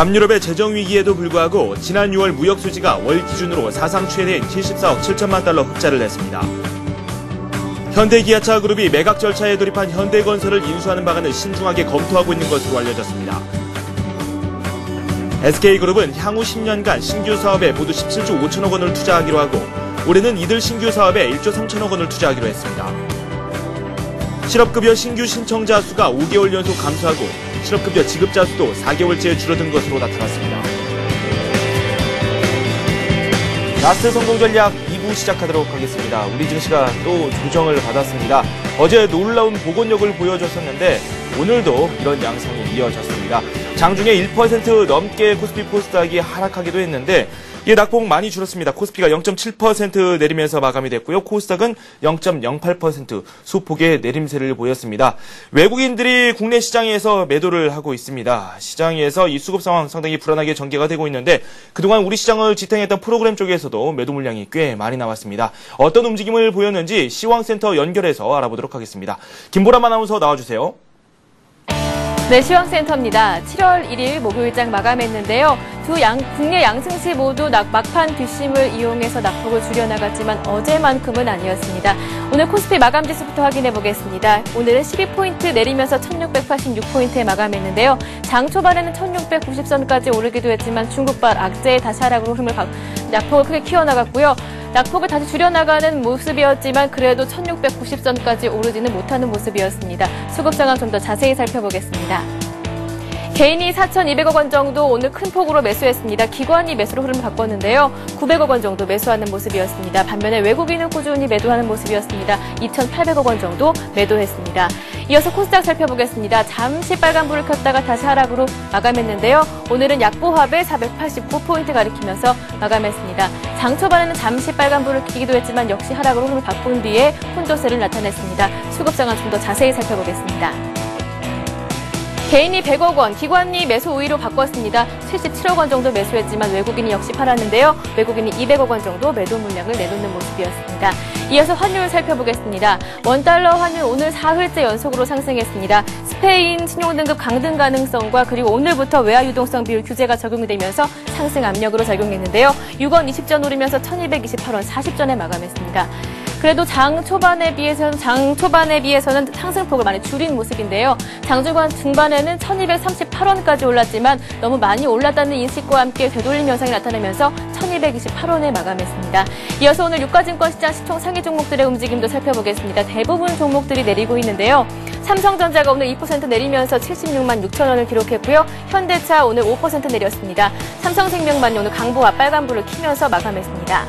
남유럽의 재정 위기에도 불구하고 지난 6월 무역 수지가 월 기준으로 사상 최대인 74억 7천만 달러 흑자를 냈습니다. 현대기아차 그룹이 매각 절차에 돌입한 현대건설을 인수하는 방안을 신중하게 검토하고 있는 것으로 알려졌습니다. SK그룹은 향후 10년간 신규 사업에 모두 17조 5천억 원을 투자하기로 하고 올해는 이들 신규 사업에 1조 3천억 원을 투자하기로 했습니다. 실업급여 신규 신청자 수가 5개월 연속 감소하고 실업급여 지급자 수도 4개월째 줄어든 것으로 나타났습니다. 라스트 성공 전략 2부 시작하도록 하겠습니다. 우리 증시가 또 조정을 받았습니다. 어제 놀라운 복원력을 보여줬었는데 오늘도 이런 양상이 이어졌습니다. 장중에 1% 넘게 코스피 코스닥이 하락하기도 했는데 이게 낙폭 많이 줄었습니다. 코스피가 0.7% 내리면서 마감이 됐고요. 코스닥은 0.08% 소폭의 내림세를 보였습니다. 외국인들이 국내 시장에서 매도를 하고 있습니다. 시장에서 이 수급 상황 상당히 불안하게 전개가 되고 있는데 그동안 우리 시장을 지탱했던 프로그램 쪽에서도 매도 물량이 꽤 많이 나왔습니다. 어떤 움직임을 보였는지 시황센터 연결해서 알아보도록 하겠습니다. 김보람 아나운서 나와주세요. 네, 시황센터입니다. 7월 1일 목요일장 마감했는데요. 국내 양승시 모두 막판 뒷심을 이용해서 낙폭을 줄여나갔지만 어제만큼은 아니었습니다. 오늘 코스피 마감 지수부터 확인해 보겠습니다. 오늘은 12포인트 내리면서 1686포인트에 마감했는데요. 장 초반에는 1690선까지 오르기도 했지만 중국발 악재의 다시 하락으로 낙폭을 크게 키워나갔고요. 낙폭을 다시 줄여나가는 모습이었지만 그래도 1690선까지 오르지는 못하는 모습이었습니다. 수급 상황 좀 더 자세히 살펴보겠습니다. 개인이 4,200억 원 정도 오늘 큰 폭으로 매수했습니다. 기관이 매수로 흐름을 바꿨는데요. 900억 원 정도 매수하는 모습이었습니다. 반면에 외국인은 꾸준히 매도하는 모습이었습니다. 2,800억 원 정도 매도했습니다. 이어서 코스닥 살펴보겠습니다. 잠시 빨간불을 켰다가 다시 하락으로 마감했는데요. 오늘은 약보합에 489포인트 가리키면서 마감했습니다. 장 초반에는 잠시 빨간불을 켜기도 했지만 역시 하락으로 흐름을 바꾼 뒤에 혼조세를 나타냈습니다. 수급 상황 좀 더 자세히 살펴보겠습니다. 개인이 100억 원, 기관이 매수 우위로 바꿨습니다. 77억 원 정도 매수했지만 외국인이 역시 팔았는데요. 외국인이 200억 원 정도 매도 물량을 내놓는 모습이었습니다. 이어서 환율 살펴보겠습니다. 원달러 환율 오늘 사흘째 연속으로 상승했습니다. 스페인 신용등급 강등 가능성과 그리고 오늘부터 외화 유동성 비율 규제가 적용이 되면서 상승 압력으로 작용했는데요. 6원 20전 오르면서 1228원 40전에 마감했습니다. 그래도 장 초반에 비해서는 상승폭을 많이 줄인 모습인데요. 장 중반에는 1238원까지 올랐지만 너무 많이 올랐다는 인식과 함께 되돌림 현상이 나타나면서 1228원에 마감했습니다. 이어서 오늘 유가증권시장 시총 상위 종목들의 움직임도 살펴보겠습니다. 대부분 종목들이 내리고 있는데요. 삼성전자가 오늘 2% 내리면서 76만 6천 원을 기록했고요. 현대차 오늘 5% 내렸습니다. 삼성생명만 오늘 강보와 빨간불을 켜면서 마감했습니다.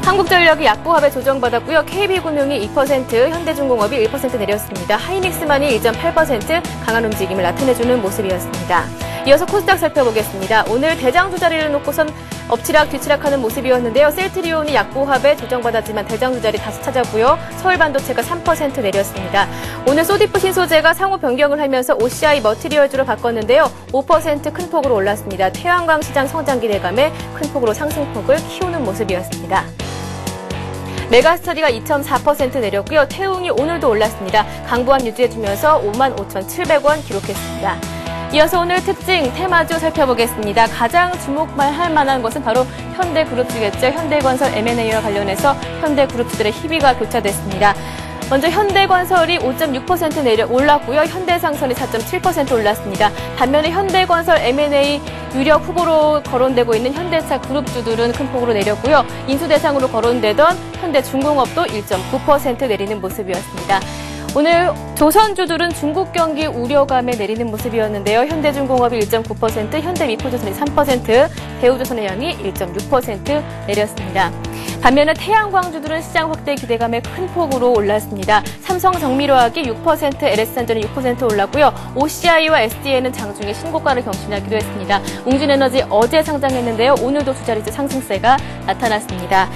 한국전력이 약보합에 조정받았고요. KB금융이 2%, 현대중공업이 1% 내렸습니다. 하이닉스만이 1.8% 강한 움직임을 나타내주는 모습이었습니다. 이어서 코스닥 살펴보겠습니다. 오늘 대장주 자리를 놓고선 엎치락 뒤치락하는 모습이었는데요. 셀트리온이 약보합에 조정받았지만 대장주 자리 다시 찾았고요. 서울반도체가 3% 내렸습니다. 오늘 소디프 신소재가 상호 변경을 하면서 OCI 머티리얼즈로 바꿨는데요. 5% 큰 폭으로 올랐습니다. 태양광 시장 성장 기대감에 큰 폭으로 상승폭을 키우는 모습이었습니다. 메가스터디가 2.4% 내렸고요. 태웅이 오늘도 올랐습니다. 강보합 유지해주면서 55,700원 기록했습니다. 이어서 오늘 특징 테마주 살펴보겠습니다. 가장 주목할 만한 것은 바로 현대그룹주겠죠. 현대건설 M&A와 관련해서 현대그룹주들의 희비가 교차됐습니다. 먼저 현대건설이 5.6% 올랐고요. 현대상선이 4.7% 올랐습니다. 반면에 현대건설 M&A 유력 후보로 거론되고 있는 현대차 그룹주들은 큰 폭으로 내렸고요. 인수 대상으로 거론되던 현대중공업도 1.9% 내리는 모습이었습니다. 오늘 조선주들은 중국 경기 우려감에 내리는 모습이었는데요. 현대중공업이 1.9%, 현대미포조선이 3%, 대우조선해양이 1.6% 내렸습니다. 반면에 태양광주들은 시장 확대 기대감에 큰 폭으로 올랐습니다. 삼성정밀화학이 6%, LS산전이 6% 올랐고요. OCI와 SDN은 장중에 신고가를 경신하기도 했습니다. 웅진에너지 어제 상장했는데요. 오늘도 두 자릿수 상승세가 나타났습니다.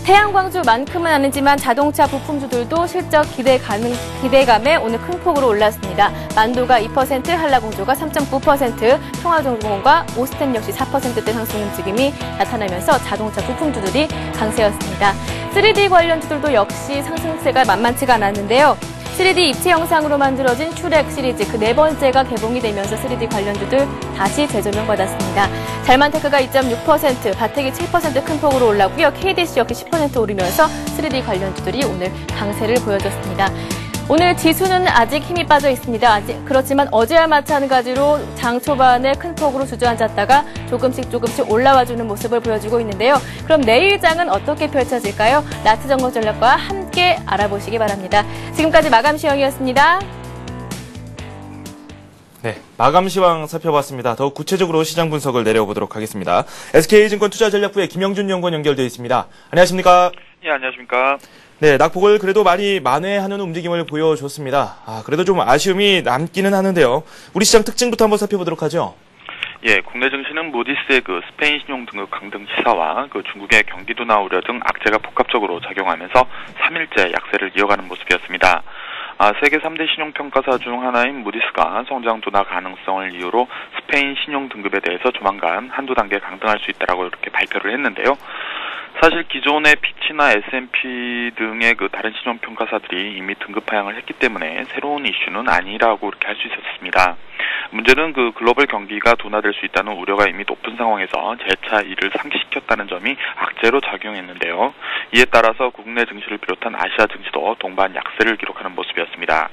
태양광주만큼은 아니지만 자동차 부품주들도 실적 기대감에 오늘 큰 폭으로 올랐습니다. 만도가 2%, 한라공조가 3.9%, 평화전공과 오스템 역시 4%대 상승 움직임이 나타나면서 자동차 부품주들이 강세였습니다. 3D 관련주들도 역시 상승세가 만만치가 않았는데요. 3D 입체 영상으로 만들어진 슈렉 시리즈 그 네 번째가 개봉이 되면서 3D 관련주들 다시 재조명받았습니다. 잘만테크가 2.6%, 바텍이 7% 큰 폭으로 올랐고요. KDC 역시 10% 오르면서 3D 관련주들이 오늘 강세를 보여줬습니다. 오늘 지수는 아직 힘이 빠져 있습니다. 그렇지만 어제와 마찬가지로 장 초반에 큰 폭으로 주저앉았다가 조금씩 올라와주는 모습을 보여주고 있는데요. 그럼 내일 장은 어떻게 펼쳐질까요? 라트 정보 전략과 함께 알아보시기 바랍니다. 지금까지 마감 시황이었습니다. 네, 마감 시황 살펴봤습니다. 더욱 구체적으로 시장 분석을 내려보도록 하겠습니다. SK증권 투자전략부의 김영준 연구원 연결되어 있습니다. 안녕하십니까? 예, 안녕하십니까? 네, 낙폭을 그래도 많이 만회하는 움직임을 보여줬습니다. 그래도 좀 아쉬움이 남기는 하는데요. 우리 시장 특징부터 한번 살펴보도록 하죠. 예, 국내 증시는 무디스의 스페인 신용 등급 강등 시사와 중국의 경기 둔화 우려 등 악재가 복합적으로 작용하면서 3일째 약세를 이어가는 모습이었습니다. 세계 3대 신용평가사 중 하나인 무디스가 성장 둔화 가능성을 이유로 스페인 신용 등급에 대해서 조만간 한두 단계 강등할 수 있다라고 이렇게 발표를 했는데요. 사실 기존의 피치나 S&P 등의 다른 신용평가사들이 이미 등급 하향을 했기 때문에 새로운 이슈는 아니라고 이렇게 할 수 있었습니다. 문제는 글로벌 경기가 둔화될 수 있다는 우려가 이미 높은 상황에서 재차 이를 상기시켰다는 점이 악재로 작용했는데요. 이에 따라서 국내 증시를 비롯한 아시아 증시도 동반 약세를 기록하는 모습이었습니다.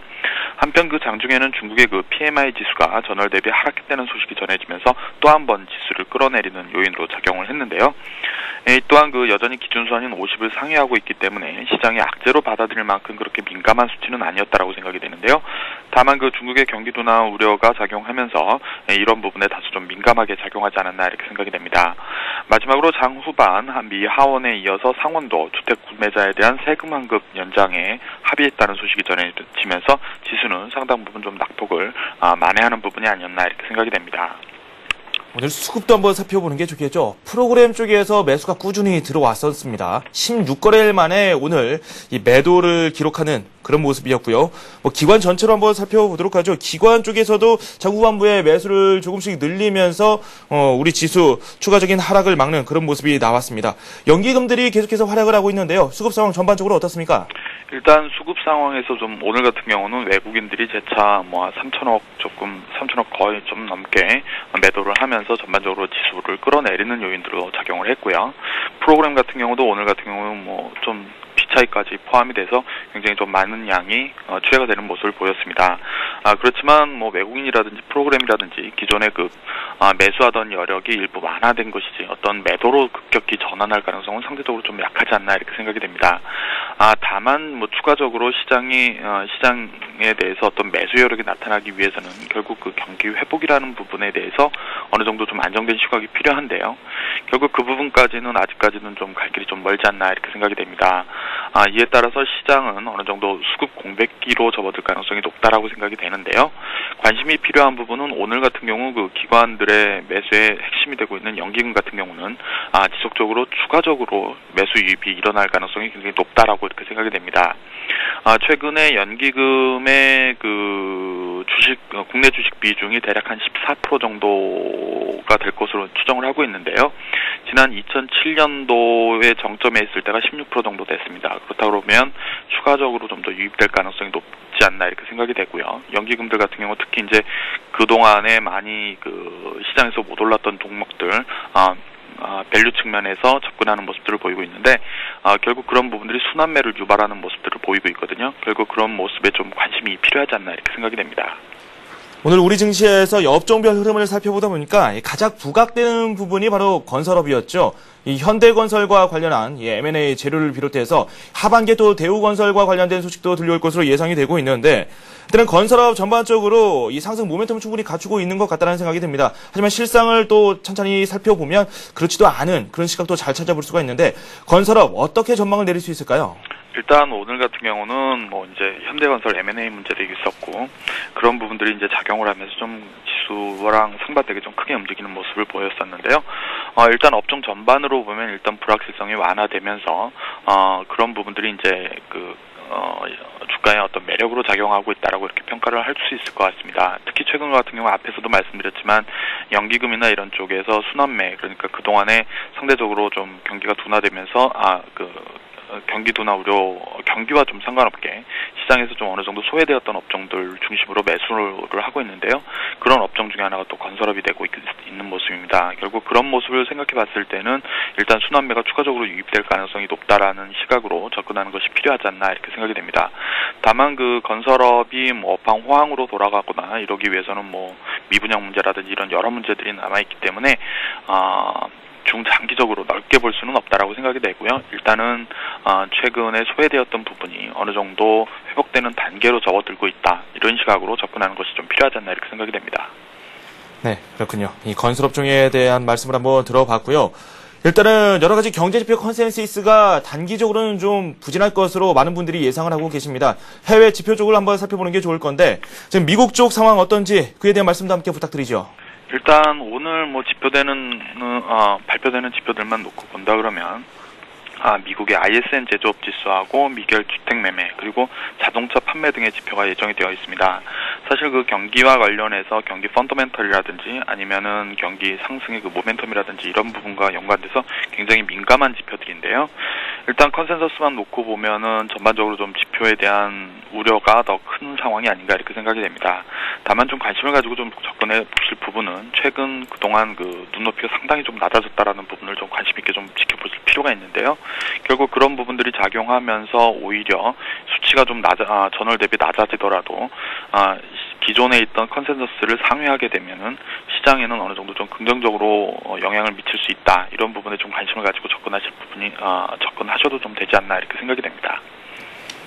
한편 장중에는 중국의 PMI 지수가 전월 대비 하락했다는 소식이 전해지면서 또 한 번 지수를 끌어내리는 요인으로 작용을 했는데요. 또한 여전히 기준선인 50을 상회하고 있기 때문에 시장이 악재로 받아들일 만큼 그렇게 민감한 수치는 아니었다라고 생각이 되는데요. 다만 중국의 경기 둔화 우려가 작용하면서 이런 부분에 다소 좀 민감하게 작용하지 않았나 이렇게 생각이 됩니다. 마지막으로 장 후반 미 하원에 이어서 상원도 주택 구매자에 대한 세금 환급 연장에 합의했다는 소식이 전해지면서 지수는 상당 부분 좀 낙폭을 만회하는 부분이 아니었나 이렇게 생각이 됩니다. 오늘 수급도 한번 살펴보는 게 좋겠죠. 프로그램 쪽에서 매수가 꾸준히 들어왔었습니다. 16거래일 만에 오늘 이 매도를 기록하는 그런 모습이었고요. 기관 전체로 한번 살펴보도록 하죠. 기관 쪽에서도 장 후반부에 매수를 조금씩 늘리면서 우리 지수 추가적인 하락을 막는 그런 모습이 나왔습니다. 연기금들이 계속해서 활약을 하고 있는데요. 수급 상황 전반적으로 어떻습니까? 일단 수급 상황에서 좀 오늘 같은 경우는 외국인들이 재차 3천억 거의 좀 넘게 매도를 하면서 전반적으로 지수를 끌어내리는 요인들로 작용을 했고요. 프로그램 같은 경우도 오늘 같은 경우는 좀 B차익까지 포함이 돼서 굉장히 좀 많은 양이 추해가 되는 모습을 보였습니다. 그렇지만 외국인이라든지 프로그램이라든지 기존의 매수하던 여력이 일부 완화된 것이지 어떤 매도로 급격히 전환할 가능성은 상대적으로 좀 약하지 않나 이렇게 생각이 됩니다. 다만 추가적으로 시장에 대해서 어떤 매수 여력이 나타나기 위해서는 결국 경기 회복이라는 부분에 대해서 어느 정도 좀 안정된 시각이 필요한데요. 결국 그 부분까지는 아직까지는 좀 갈 길이 좀 멀지 않나 이렇게 생각이 됩니다. 이에 따라서 시장은 어느 정도 수급 공백기로 접어들 가능성이 높다라고 생각이 되는데요. 관심이 필요한 부분은 오늘 같은 경우 기관들의 매수의 핵심이 되고 있는 연기금 같은 경우는 지속적으로 추가적으로 매수 유입이 일어날 가능성이 굉장히 높다라고 이렇게 생각이 됩니다. 최근에 연기금의 국내 주식 비중이 대략 한 14% 정도가 될 것으로 추정을 하고 있는데요. 지난 2007년도에 정점에 있을 때가 16% 정도 됐습니다. 그렇다고 그러면 추가적으로 좀 더 유입될 가능성이 높지 않나 이렇게 생각이 되고요. 연기금들 같은 경우 특히 이제 그동안에 많이 시장에서 못 올랐던 종목들 밸류 측면에서 접근하는 모습들을 보이고 있는데 결국 그런 부분들이 순환매를 유발하는 모습들을 보이고 있거든요. 결국 그런 모습에 좀 관심이 필요하지 않나 이렇게 생각이 됩니다. 오늘 우리 증시에서 업종별 흐름을 살펴보다 보니까 가장 부각되는 부분이 바로 건설업이었죠. 이 현대건설과 관련한 M&A 재료를 비롯해서 하반기에 또 대우건설과 관련된 소식도 들려올 것으로 예상이 되고 있는데, 일단은 건설업 전반적으로 이 상승 모멘텀을 충분히 갖추고 있는 것 같다는 생각이 듭니다. 하지만 실상을 또 천천히 살펴보면 그렇지도 않은 그런 시각도 잘 찾아볼 수가 있는데, 건설업 어떻게 전망을 내릴 수 있을까요? 일단 오늘 같은 경우는 이제 현대건설 M&A 문제도 있었고 그런 부분들이 이제 작용을 하면서 좀 지수랑 상반되게 좀 크게 움직이는 모습을 보였었는데요. 일단 업종 전반으로 보면 일단 불확실성이 완화되면서 그런 부분들이 이제 주가의 어떤 매력으로 작용하고 있다라고 이렇게 평가를 할 수 있을 것 같습니다. 특히 최근 같은 경우 앞에서도 말씀드렸지만 연기금이나 이런 쪽에서 순환매, 그러니까 그동안에 상대적으로 좀 경기가 둔화되면서 경기도나 우려 경기와 좀 상관없게 시장에서 좀 어느 정도 소외되었던 업종들 중심으로 매수를 하고 있는데요. 그런 업종 중에 하나가 또 건설업이 되고 있는 모습입니다. 결국 그런 모습을 생각해 봤을 때는 일단 순환매가 추가적으로 유입될 가능성이 높다라는 시각으로 접근하는 것이 필요하지 않나 이렇게 생각이 됩니다. 다만 그 건설업이 뭐 업황 호황으로 돌아가거나 이러기 위해서는 뭐 미분양 문제라든지 이런 여러 문제들이 남아있기 때문에 중장기적으로 넓게 볼 수는 없다라고 생각이 되고요. 일단은 최근에 소외되었던 부분이 어느 정도 회복되는 단계로 접어들고 있다. 이런 시각으로 접근하는 것이 좀 필요하지 않나 이렇게 생각이 됩니다. 네, 그렇군요. 이 건설업종에 대한 말씀을 한번 들어봤고요. 일단은 여러 가지 경제지표 컨센서스가 단기적으로는 좀 부진할 것으로 많은 분들이 예상을 하고 계십니다. 해외 지표 쪽을 한번 살펴보는 게 좋을 건데 지금 미국 쪽 상황 어떤지 그에 대한 말씀도 함께 부탁드리죠. 일단 오늘 뭐 발표되는 지표들만 놓고 본다 그러면 미국의 ISM 제조업 지수하고 미결 주택 매매 그리고 자동차 판매 등의 지표가 예정이 되어 있습니다. 사실 그 경기와 관련해서 경기 펀더멘털이라든지 아니면은 경기 상승의 그 모멘텀이라든지 이런 부분과 연관돼서 굉장히 민감한 지표들인데요. 일단 컨센서스만 놓고 보면은 전반적으로 좀 지표에 대한 우려가 더 큰 상황이 아닌가 이렇게 생각이 됩니다. 다만 좀 관심을 가지고 좀 접근해 보실 부분은 최근 그동안 그 눈높이가 상당히 좀 낮아졌다라는 부분을 좀 관심 있게 좀 지켜보실 필요가 있는데요. 결국 그런 부분들이 작용하면서 오히려 수치가 좀 전월 대비 낮아지더라도 기존에 있던 컨센서스를 상회하게 되면은 시장에는 어느 정도 좀 긍정적으로 영향을 미칠 수 있다. 이런 부분에 좀 관심을 가지고 접근하셔도 좀 되지 않나 이렇게 생각이 됩니다.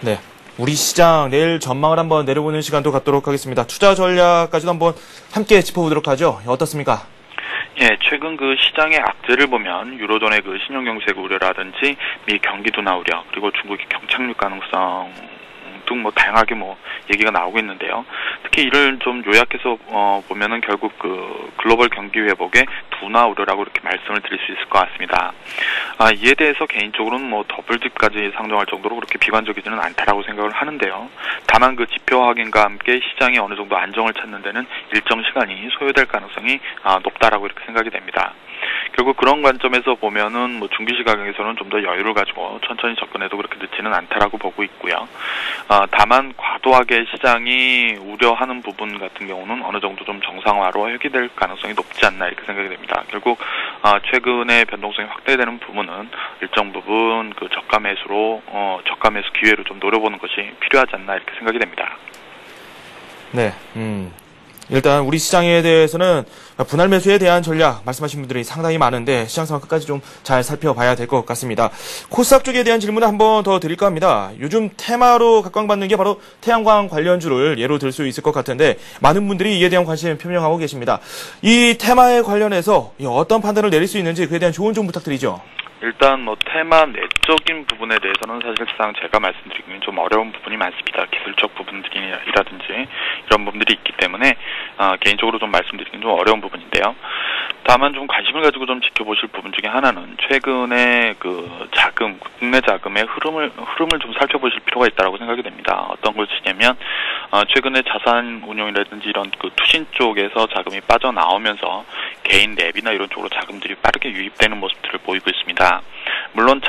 네. 우리 시장 내일 전망을 한번 내려보는 시간도 갖도록 하겠습니다. 투자 전략까지도 한번 함께 짚어보도록 하죠. 어떻습니까? 예, 최근 그 시장의 악재를 보면 유로존의 그 신용경색 우려라든지 미 경기 둔화 우려 그리고 중국의 경착륙 가능성 등 뭐 다양하게 뭐 얘기가 나오고 있는데요. 특히 이를 좀 요약해서 보면은 결국 그 글로벌 경기 회복의 둔화 우려라고 이렇게 말씀을 드릴 수 있을 것 같습니다. 이에 대해서 개인적으로는 뭐 더블집까지 상정할 정도로 그렇게 비관적이지는 않다라고 생각을 하는데요. 다만 그 지표 확인과 함께 시장이 어느 정도 안정을 찾는 데는 일정 시간이 소요될 가능성이 높다라고 이렇게 생각이 됩니다. 결국 그런 관점에서 보면은 뭐 중기 시각에서는 좀 더 여유를 가지고 천천히 접근해도 그렇게 늦지는 않다라고 보고 있고요. 다만 과도하게 시장이 우려하는 부분 같은 경우는 어느 정도 좀 정상화로 회귀될 가능성이 높지 않나 이렇게 생각이 됩니다. 결국 최근에 변동성이 확대되는 부분은 일정 부분 그 저가 매수 기회로 좀 노려보는 것이 필요하지 않나 이렇게 생각이 됩니다. 네, 일단 우리 시장에 대해서는 분할 매수에 대한 전략 말씀하신 분들이 상당히 많은데 시장 상황 끝까지 좀 잘 살펴봐야 될 것 같습니다. 코스닥 쪽에 대한 질문을 한 번 더 드릴까 합니다. 요즘 테마로 각광받는 게 바로 태양광 관련주를 예로 들 수 있을 것 같은데 많은 분들이 이에 대한 관심을 표명하고 계십니다. 이 테마에 관련해서 어떤 판단을 내릴 수 있는지 그에 대한 조언 좀 부탁드리죠. 일단 뭐 테마 내적인 부분에 대해서는 사실상 제가 말씀드리기는 좀 어려운 부분이 많습니다. 기술적 부분들이라든지 이런 부분들이 있기 때문에 개인적으로 좀 말씀드리기는 좀 어려운 부분인데요. 다만 좀 관심을 가지고 좀 지켜보실 부분 중에 하나는 최근에 그 국내 자금의 흐름을 좀 살펴보실 필요가 있다고 생각이 됩니다. 어떤 것이냐면 최근에 자산 운용이라든지 이런 그 투신 쪽에서 자금이 빠져나오면서 개인 랩이나 이런 쪽으로 자금들이 빠르게 유입되는 모습들을 보이고 있습니다. 물론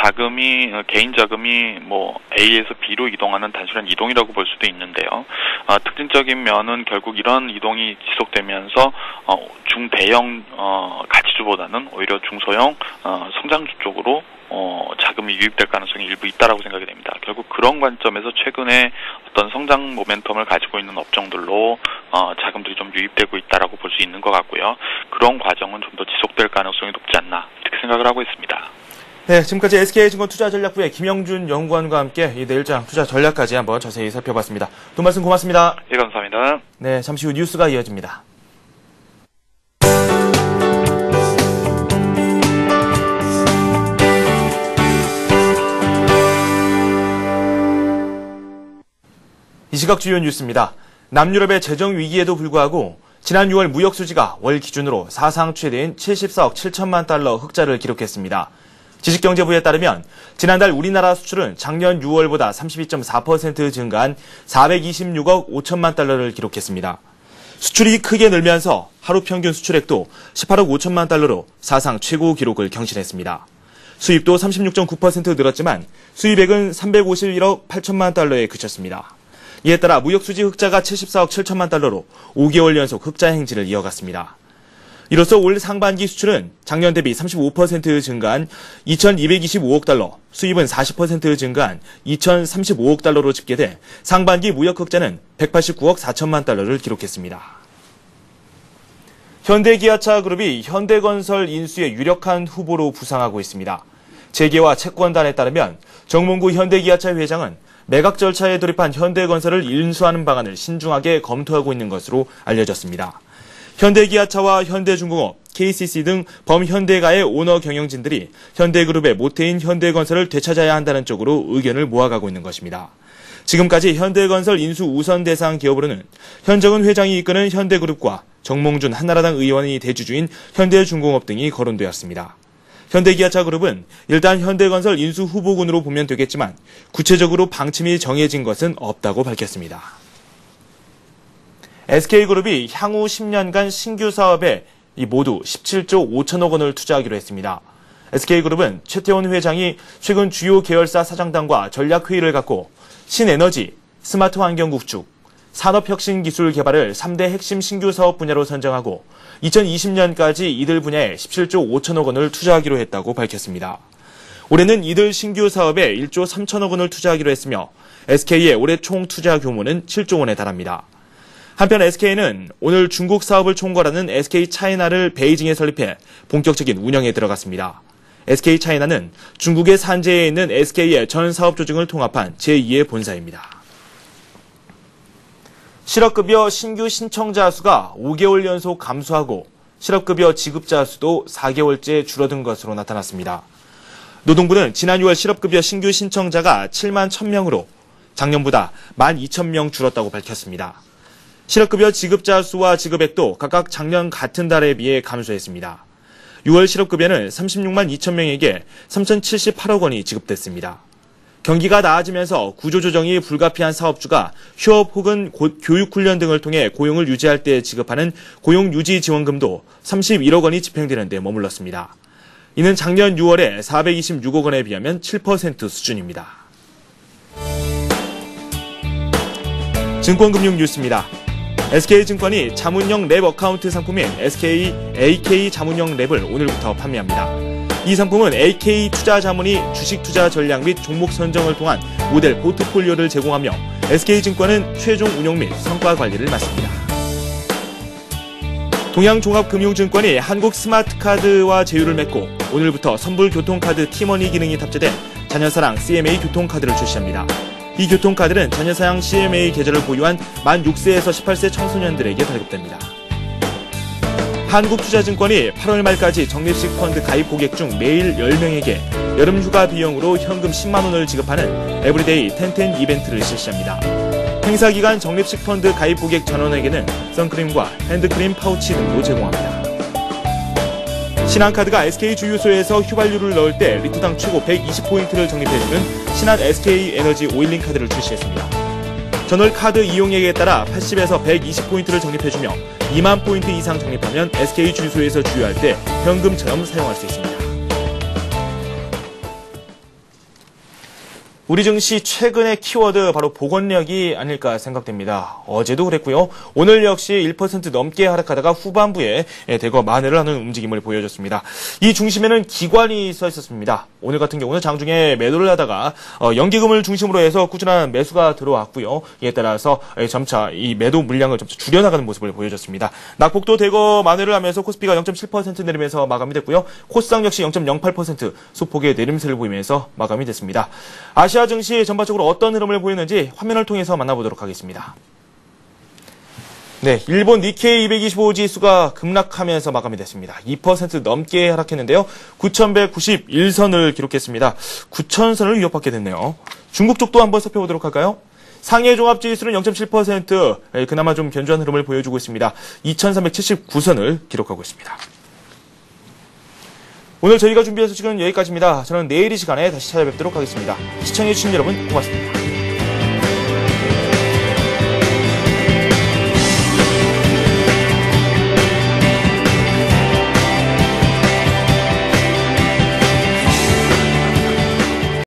개인 자금이 뭐 A에서 B로 이동하는 단순한 이동이라고 볼 수도 있는데요. 특징적인 면은 결국 이런 이동이 지속되면서 중대형 가치주보다는 오히려 중소형 성장주 쪽으로 자금이 유입될 가능성이 일부 있다라고 생각이 됩니다. 결국 그런 관점에서 최근에 어떤 성장 모멘텀을 가지고 있는 업종들로 자금들이 좀 유입되고 있다라고 볼 수 있는 것 같고요. 그런 과정은 좀 더 지속될 가능성이 높지 않나 이렇게 생각을 하고 있습니다. 네, 지금까지 SK증권 투자전략부의 김영준 연구원과 함께 이 내일장 투자 전략까지 한번 자세히 살펴봤습니다. 또 말씀 고맙습니다. 예, 감사합니다. 네, 잠시 후 뉴스가 이어집니다. 이 시각 주요 뉴스입니다. 남유럽의 재정 위기에도 불구하고 지난 6월 무역 수지가 월 기준으로 사상 최대인 74억 7천만 달러 흑자를 기록했습니다. 지식경제부에 따르면 지난달 우리나라 수출은 작년 6월보다 32.4% 증가한 426억 5천만 달러를 기록했습니다. 수출이 크게 늘면서 하루 평균 수출액도 18억 5천만 달러로 사상 최고 기록을 경신했습니다. 수입도 36.9% 늘었지만 수입액은 351억 8천만 달러에 그쳤습니다. 이에 따라 무역수지 흑자가 74억 7천만 달러로 5개월 연속 흑자 행진을 이어갔습니다. 이로써 올 상반기 수출은 작년 대비 35% 증가한 2,225억 달러, 수입은 40% 증가한 2,035억 달러로 집계돼 상반기 무역 흑자는 189억 4천만 달러를 기록했습니다. 현대기아차 그룹이 현대건설 인수의 유력한 후보로 부상하고 있습니다. 재계와 채권단에 따르면 정몽구 현대기아차 회장은 매각 절차에 돌입한 현대건설을 인수하는 방안을 신중하게 검토하고 있는 것으로 알려졌습니다. 현대기아차와 현대중공업, KCC 등 범현대가의 오너 경영진들이 현대그룹의 모태인 현대건설을 되찾아야 한다는 쪽으로 의견을 모아가고 있는 것입니다. 지금까지 현대건설 인수 우선 대상 기업으로는 현정은 회장이 이끄는 현대그룹과 정몽준 한나라당 의원이 대주주인 현대중공업 등이 거론되었습니다. 현대기아차 그룹은 일단 현대건설 인수 후보군으로 보면 되겠지만 구체적으로 방침이 정해진 것은 없다고 밝혔습니다. SK그룹이 향후 10년간 신규 사업에 모두 17조 5천억 원을 투자하기로 했습니다. SK그룹은 최태원 회장이 최근 주요 계열사 사장단과 전략회의를 갖고 신에너지, 스마트 환경 구축, 산업혁신 기술 개발을 3대 핵심 신규 사업 분야로 선정하고 2020년까지 이들 분야에 17조 5천억 원을 투자하기로 했다고 밝혔습니다. 올해는 이들 신규 사업에 1조 3천억 원을 투자하기로 했으며 SK의 올해 총 투자 규모는 7조 원에 달합니다. 한편 SK는 오늘 중국 사업을 총괄하는 SK차이나를 베이징에 설립해 본격적인 운영에 들어갔습니다. SK차이나는 중국의 산제에 있는 SK의 전 사업 조직을 통합한 제2의 본사입니다. 실업급여 신규 신청자 수가 5개월 연속 감소하고 실업급여 지급자 수도 4개월째 줄어든 것으로 나타났습니다. 노동부는 지난 6월 실업급여 신규 신청자가 7만 1,000명으로 작년보다 12,000명 줄었다고 밝혔습니다. 실업급여 지급자 수와 지급액도 각각 작년 같은 달에 비해 감소했습니다. 6월 실업급여는 36만 2천 명에게 3,078억 원이 지급됐습니다. 경기가 나아지면서 구조조정이 불가피한 사업주가 휴업 혹은 교육훈련 등을 통해 고용을 유지할 때 지급하는 고용유지지원금도 31억 원이 집행되는 데 머물렀습니다. 이는 작년 6월에 426억 원에 비하면 7% 수준입니다. 증권금융 뉴스입니다. SK증권이 자문형 랩 어카운트 상품인 SK AK 자문형 랩을 오늘부터 판매합니다. 이 상품은 AK 투자 자문이 주식 투자 전략 및 종목 선정을 통한 모델 포트폴리오를 제공하며 SK증권은 최종 운용 및 성과 관리를 맡습니다. 동양종합금융증권이 한국 스마트카드와 제휴를 맺고 오늘부터 선불 교통카드 티머니 기능이 탑재된 자녀사랑 CMA 교통카드를 출시합니다. 이 교통카드는 자녀사랑 CMA 계좌를 보유한 만 6세에서 18세 청소년들에게 발급됩니다. 한국투자증권이 8월 말까지 적립식 펀드 가입 고객 중 매일 10명에게 여름휴가 비용으로 현금 10만 원을 지급하는 에브리데이 1010 이벤트를 실시합니다. 행사 기간 적립식 펀드 가입 고객 전원에게는 선크림과 핸드크림 파우치 등도 제공합니다. 신한카드가 SK 주유소에서 휘발유를 넣을 때 리터당 최고 120포인트를 적립해주는 신한 SK 에너지 오일링 카드를 출시했습니다. 전월 카드 이용액에 따라 80에서 120포인트를 적립해주며 2만 포인트 이상 적립하면 SK 주유소에서 주유할 때 현금처럼 사용할 수 있습니다. 우리 증시 최근의 키워드 바로 복원력이 아닐까 생각됩니다. 어제도 그랬고요. 오늘 역시 1% 넘게 하락하다가 후반부에 대거 만회를 하는 움직임을 보여줬습니다. 이 중심에는 기관이 서 있었습니다. 오늘 같은 경우는 장중에 매도를 하다가 연기금을 중심으로 해서 꾸준한 매수가 들어왔고요. 이에 따라서 점차 이 매도 물량을 점차 줄여나가는 모습을 보여줬습니다. 낙폭도 대거 만회를 하면서 코스피가 0.7% 내리면서 마감이 됐고요. 코스닥 역시 0.08% 소폭의 내림세를 보이면서 마감이 됐습니다. 아시아 증시 전반적으로 어떤 흐름을 보이는지 화면을 통해서 만나보도록 하겠습니다. 네, 일본 니케이 225 지수가 급락하면서 마감이 됐습니다. 2% 넘게 하락했는데요. 9,191선을 기록했습니다. 9,000선을 위협받게 됐네요. 중국 쪽도 한번 살펴보도록 할까요? 상해 종합지수는 0.7% 그나마 좀 견조한 흐름을 보여주고 있습니다. 2,379선을 기록하고 있습니다. 오늘 저희가 준비한 소식은 여기까지입니다. 저는 내일 이 시간에 다시 찾아뵙도록 하겠습니다. 시청해주신 여러분 고맙습니다.